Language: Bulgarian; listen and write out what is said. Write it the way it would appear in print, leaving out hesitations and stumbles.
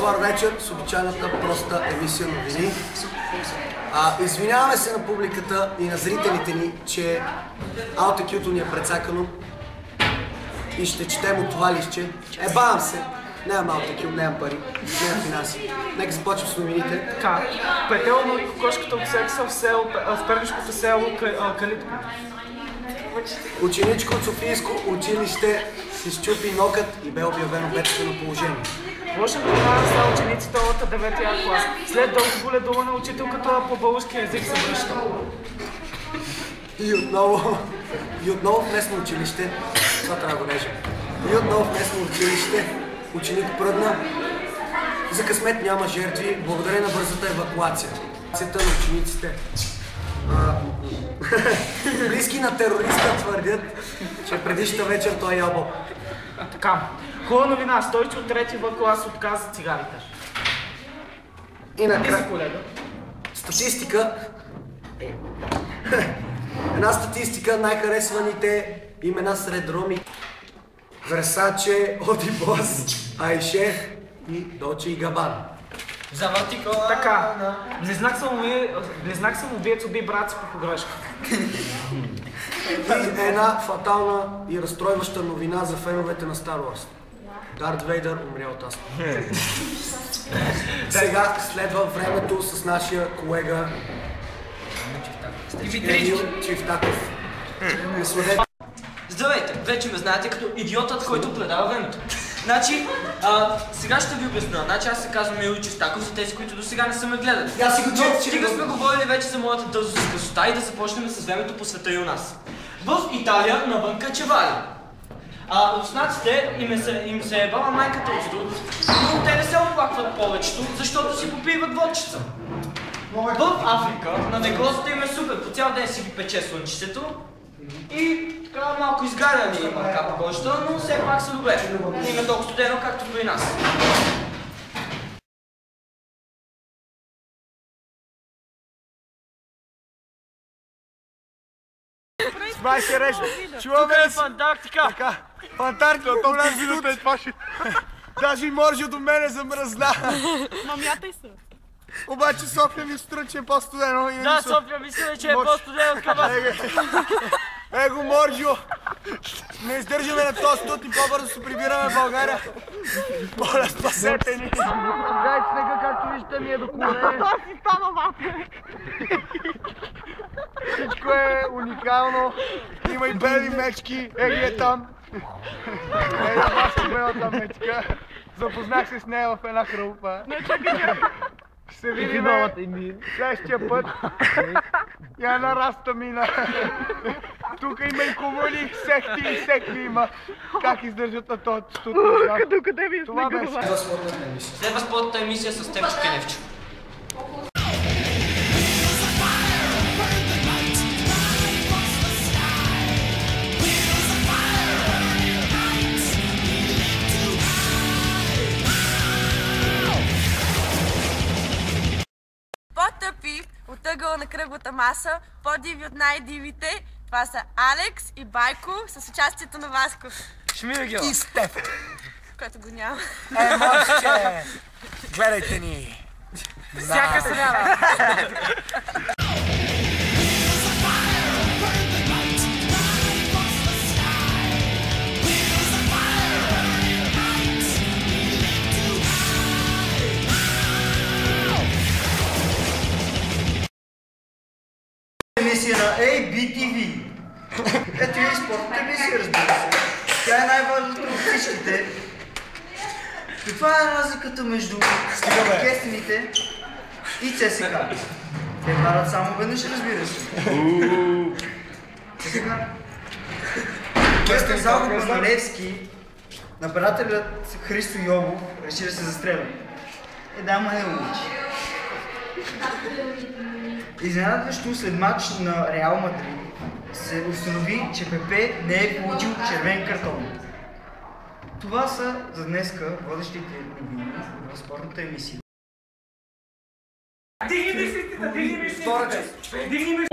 Добър вечер с обичайната проста емисия новини. Извиняваме се на публиката и на зрителите ни, че аутокюто ни е прецакано и ще четем от това листче. Бавам се! Нямам аутокю, нямам пари, нямам финанси. Нека започвам с новините. Така, петелно и кокошката от секса в пернишкото село Калитко. Ученичко от Софийско училище си счупи нокът и бе обявено бедствено положение. Лоша новина за учениците от 9-я клас. След дълго боледуване учителката по български език се връща. И отново в местно училище, това трябва да го режем. И отново в местно училище ученик пръдна. За късмет няма жертви, благодарение на бързата евакуация. Цета на учениците. Близки на терориста твърдят, че предишната вечер той е ябъл. Така, хубава новина, Стойчо от 3-я клас отказа цигарите. И накрая, статистика. Една статистика, най-харесваните имена сред роми. Версаче, Одибос, Айшех и Дочи и Габан. Завърти кола. Така, близнак самоубиец уби брат си по погрешка. И една фатална и разстройваща новина за феновете на Star Wars. Дарт Вейдър умря от астма. Сега следва времето с нашия колега Емил Чифтаков. Здравейте, вече ме знаете като идиотът, който предава времето. Значи, сега ще ви обясня. Значи аз се казвам Емил Чифтаков за тези, които до сега не са ме гледали. Но стига сме говорили вече за моята дързост с красота и да започнем с времето по света и у нас. В Италия навънка чевали. Руснаците им се е бала майката от студ, но те не се оплакват повечето, защото си попиват водчица. В Африка на неглозите им е супер, по цял ден си ги пече слънчицето и така малко изгаряни има капа кожата, но все пак са добре. Не им е толкова студено, както при нас. Май се реже. Чуваме ли си? Фантастика! Така, фантастика, то минута е това ще... Даже и Моржо до мене замръзна. Мамята и се. Обаче София ми струва, че е по-студено. Да, София мисля, че е по-студено от към вас. Его, Моржо! Не издържаме на този студ и по-бързо се прибираме в България. Моля, спасете ни! Дай снега, както виждате, ми е до колене. Това си стана мапе. Всичко е уникално. Има и бели мечки. Еги е там. Еги е ваша белата мечка. Запознах се с нея в една хрупа. Не, чакай. Ще се видим следващия път. И една раста мина. Тук има и комуни, секти има. Как издържат на този студ? Къде ми е снега? Следва спортната емисия с теб, Чукеневче. По-тъпи от ъгъла на кръглата маса, по-диви от най-дивите, това са Алекс и Байко с участието на Васко. И Стеф. Който го няма. Морче! Гледайте ни! Всяка сряда! Емисия на ABTV. Ето и спортната емисия, разбира се. Тя е най-важната от всичките. Каква е разликата между кестените и ЦСК? Те варят само веднъж, разбира се. Сега, той казал Бърналевски, нападателят Христо Йовов реши да се застреля. Да, ма не учи. Изненадващо след матч на Реал Мадрид се установи, че Пепе не е получил червен картон. Това са за днеска водещите новини в спортната емисия. Дигни ми!